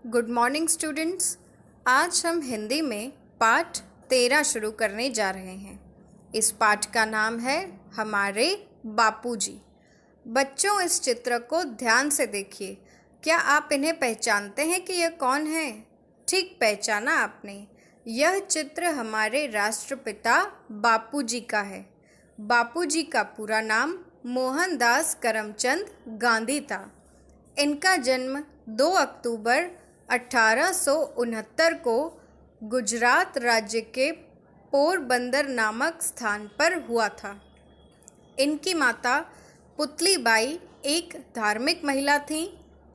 Good morning students. आज हम हिंदी में पाठ 13 शुरू करने जा रहे हैं। इस पाठ का नाम है हमारे बापूजी। बच्चों, इस चित्र को ध्यान से देखिए। क्या आप इन्हें पहचानते हैं कि यह कौन है? ठीक पहचाना आपने। यह चित्र हमारे राष्ट्रपिता बापूजी का है। बापूजी का पूरा नाम मोहनदास करमचंद गांधी था। इनका जन्म 2 अक्टूबर 1869 को गुजरात राज्य के पोरबंदर नामक स्थान पर हुआ था। इनकी माता पुतलीबाई एक धार्मिक महिला थीं।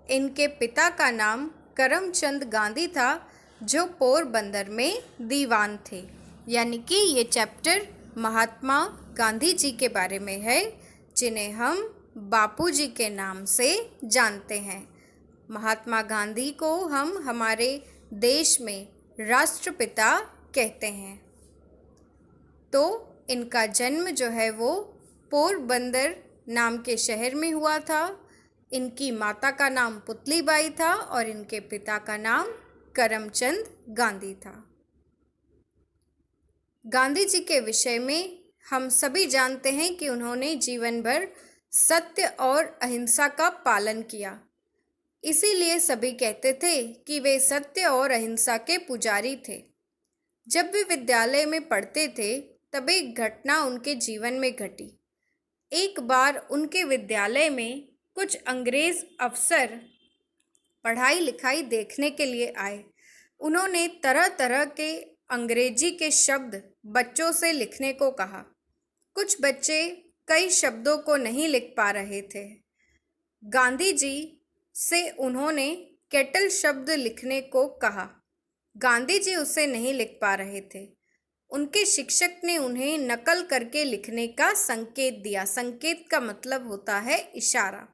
इनके पिता का नाम करमचंद गांधी था, जो पोरबंदर में दीवान थे। यानी कि ये चैप्टर महात्मा गांधी जी के बारे में है, जिन्हें हम बापूजी के नाम से जानते हैं। महात्मा गांधी को हम हमारे देश में राष्ट्रपिता कहते हैं। तो इनका जन्म जो है वो पोरबंदर नाम के शहर में हुआ था। इनकी माता का नाम पुतलीबाई था और इनके पिता का नाम करमचंद गांधी था। गांधी जी के विषय में हम सभी जानते हैं कि उन्होंने जीवन भर सत्य और अहिंसा का पालन किया। इसीलिए सभी कहते थे कि वे सत्य और अहिंसा के पुजारी थे। जब वे विद्यालय में पढ़ते थे तब एक घटना उनके जीवन में घटी। एक बार उनके विद्यालय में कुछ अंग्रेज अफसर पढ़ाई लिखाई देखने के लिए आए। उन्होंने तरह तरह के अंग्रेजी के शब्द बच्चों से लिखने को कहा। कुछ बच्चे कई शब्दों को नहीं लिख पा रहे थे। गांधी जी से उन्होंने केटल शब्द लिखने को कहा। गांधी जी उसे नहीं लिख पा रहे थे। उनके शिक्षक ने उन्हें नकल करके लिखने का संकेत दिया। संकेत का मतलब होता है इशारा।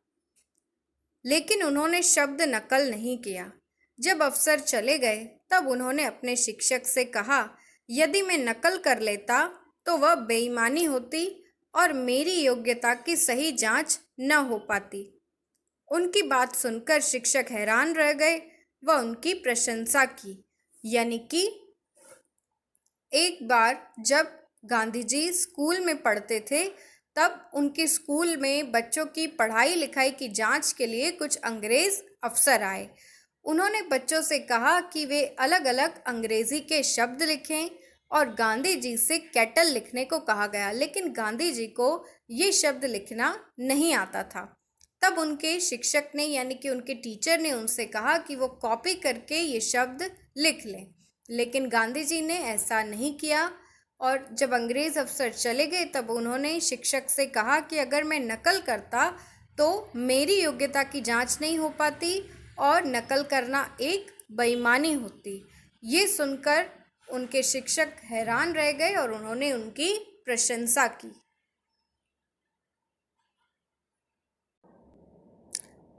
लेकिन उन्होंने शब्द नकल नहीं किया। जब अफसर चले गए तब उन्होंने अपने शिक्षक से कहा, यदि मैं नकल कर लेता तो वह बेईमानी होती और मेरी योग्यता की सही जांच न हो पाती। उनकी बात सुनकर शिक्षक हैरान रह गए। वह उनकी प्रशंसा की। यानी कि एक बार जब गांधी जी स्कूल में पढ़ते थे तब उनके स्कूल में बच्चों की पढ़ाई लिखाई की जांच के लिए कुछ अंग्रेज अफसर आए। उन्होंने बच्चों से कहा कि वे अलग अलग अंग्रेजी के शब्द लिखें और गांधी जी से केटल लिखने को कहा गया। लेकिन गांधी जी को ये शब्द लिखना नहीं आता था। तब उनके शिक्षक ने यानी कि उनके टीचर ने उनसे कहा कि वो कॉपी करके ये शब्द लिख लें। लेकिन गांधी जी ने ऐसा नहीं किया और जब अंग्रेज़ अफसर चले गए तब उन्होंने शिक्षक से कहा कि अगर मैं नकल करता तो मेरी योग्यता की जांच नहीं हो पाती और नकल करना एक बेईमानी होती। ये सुनकर उनके शिक्षक हैरान रह गए और उन्होंने उनकी प्रशंसा की।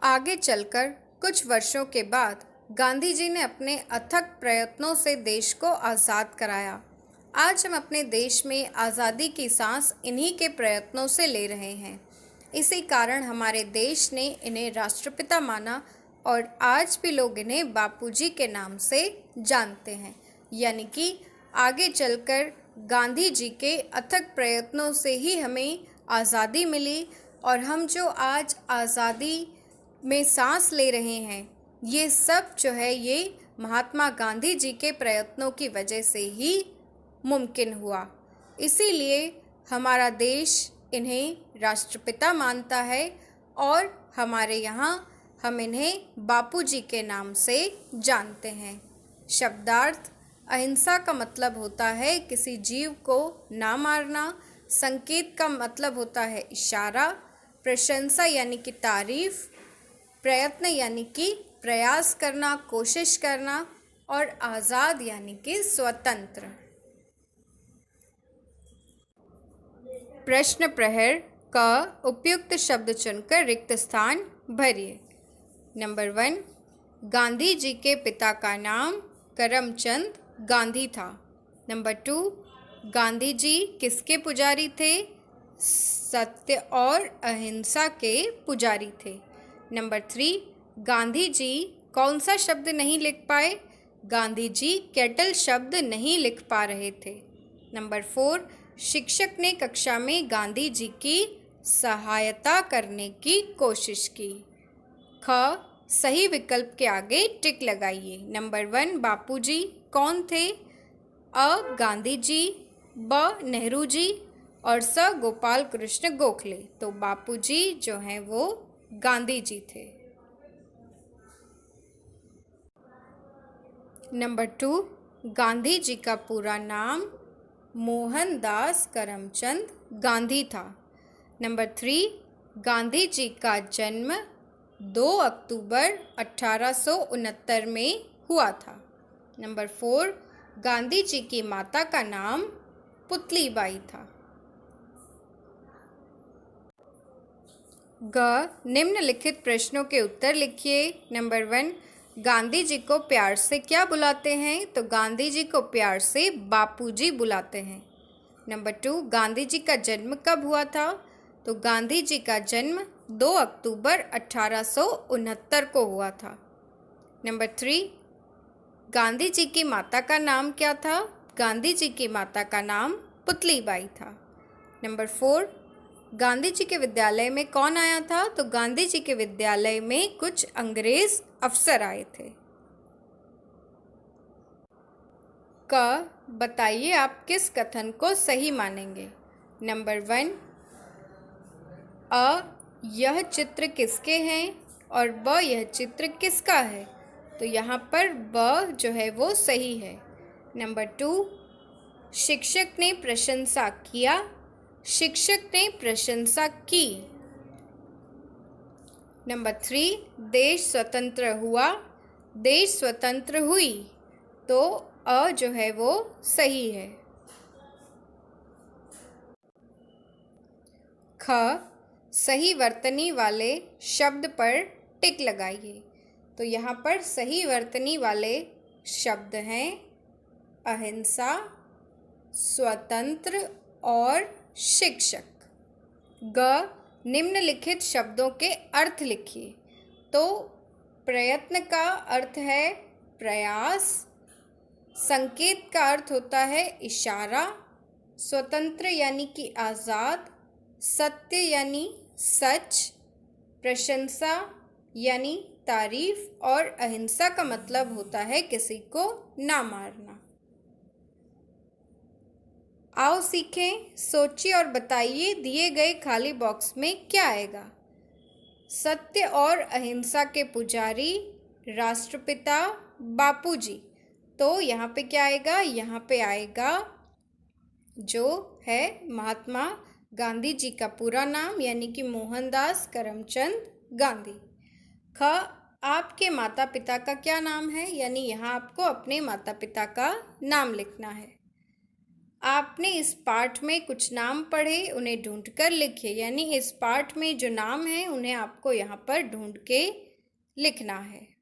आगे चलकर कुछ वर्षों के बाद गांधी जी ने अपने अथक प्रयत्नों से देश को आज़ाद कराया। आज हम अपने देश में आज़ादी की सांस इन्हीं के प्रयत्नों से ले रहे हैं। इसी कारण हमारे देश ने इन्हें राष्ट्रपिता माना और आज भी लोग इन्हें बापूजी के नाम से जानते हैं। यानी कि आगे चलकर गांधी जी के अथक प्रयत्नों से ही हमें आज़ादी मिली और हम जो आज आज़ादी में सांस ले रहे हैं, ये सब जो है ये महात्मा गांधी जी के प्रयत्नों की वजह से ही मुमकिन हुआ। इसीलिए हमारा देश इन्हें राष्ट्रपिता मानता है और हमारे यहाँ हम इन्हें बापूजी के नाम से जानते हैं। शब्दार्थ: अहिंसा का मतलब होता है किसी जीव को ना मारना। संकेत का मतलब होता है इशारा। प्रशंसा यानी कि तारीफ। प्रयत्न यानी कि प्रयास करना, कोशिश करना। और आज़ाद यानी कि स्वतंत्र। प्रश्न प्रहर का उपयुक्त शब्द चुनकर रिक्त स्थान भरिए। नंबर 1, गांधी जी के पिता का नाम करमचंद गांधी था। नंबर 2, गांधी जी किसके पुजारी थे? सत्य और अहिंसा के पुजारी थे। नंबर 3, गांधी जी कौन सा शब्द नहीं लिख पाए? गांधी जी केटल शब्द नहीं लिख पा रहे थे। नंबर 4, शिक्षक ने कक्षा में गांधी जी की सहायता करने की कोशिश की। ख, सही विकल्प के आगे टिक लगाइए। नंबर 1, बापूजी कौन थे? अ, गांधी जी, ब, नेहरू जी और स, गोपाल कृष्ण गोखले। तो बापूजी जो हैं वो गांधी जी थे। नंबर 2, गांधी जी का पूरा नाम मोहनदास करमचंद गांधी था। नंबर 3, गांधी जी का जन्म 2 अक्टूबर 1869 में हुआ था। नंबर 4, गांधी जी की माता का नाम पुतलीबाई था। ग, निम्नलिखित प्रश्नों के उत्तर लिखिए। नंबर 1, गांधी जी को प्यार से क्या बुलाते हैं? तो गांधी जी को प्यार से बापूजी बुलाते हैं। नंबर 2, गांधी जी का जन्म कब हुआ था? तो गांधी जी का जन्म 2 अक्टूबर 1869 को हुआ था। नंबर 3, गांधी जी की माता का नाम क्या था? गांधी जी की माता का नाम पुतलीबाई था। नंबर 4, गांधी जी के विद्यालय में कौन आया था? तो गांधी जी के विद्यालय में कुछ अंग्रेज अफसर आए थे। क, बताइए आप किस कथन को सही मानेंगे? नंबर 1, अ, यह चित्र किसके हैं? और ब, यह चित्र किसका है? तो यहाँ पर ब जो है वो सही है। नंबर 2, शिक्षक ने प्रशंसा किया, शिक्षक ने प्रशंसा की। नंबर 3, देश स्वतंत्र हुआ, देश स्वतंत्र हुई। तो अ जो है वो सही है। ख, सही वर्तनी वाले शब्द पर टिक लगाइए। तो यहाँ पर सही वर्तनी वाले शब्द हैं अहिंसा, स्वतंत्र और शिक्षक। ग, निम्नलिखित शब्दों के अर्थ लिखिए। तो प्रयत्न का अर्थ है प्रयास, संकेत का अर्थ होता है इशारा, स्वतंत्र यानी कि आज़ाद, सत्य यानी सच, प्रशंसा यानी तारीफ और अहिंसा का मतलब होता है किसी को ना मारना। आओ सीखें, सोचिए और बताइए दिए गए खाली बॉक्स में क्या आएगा। सत्य और अहिंसा के पुजारी राष्ट्रपिता बापूजी। तो यहाँ पे क्या आएगा? यहाँ पे आएगा जो है महात्मा गांधी जी का पूरा नाम यानी कि मोहनदास करमचंद गांधी। ख, आपके माता पिता का क्या नाम है? यानी यहाँ आपको अपने माता पिता का नाम लिखना है। आपने इस पाठ में कुछ नाम पढ़े, उन्हें ढूंढकर लिखिए। यानी इस पाठ में जो नाम है उन्हें आपको यहाँ पर ढूंढ के लिखना है।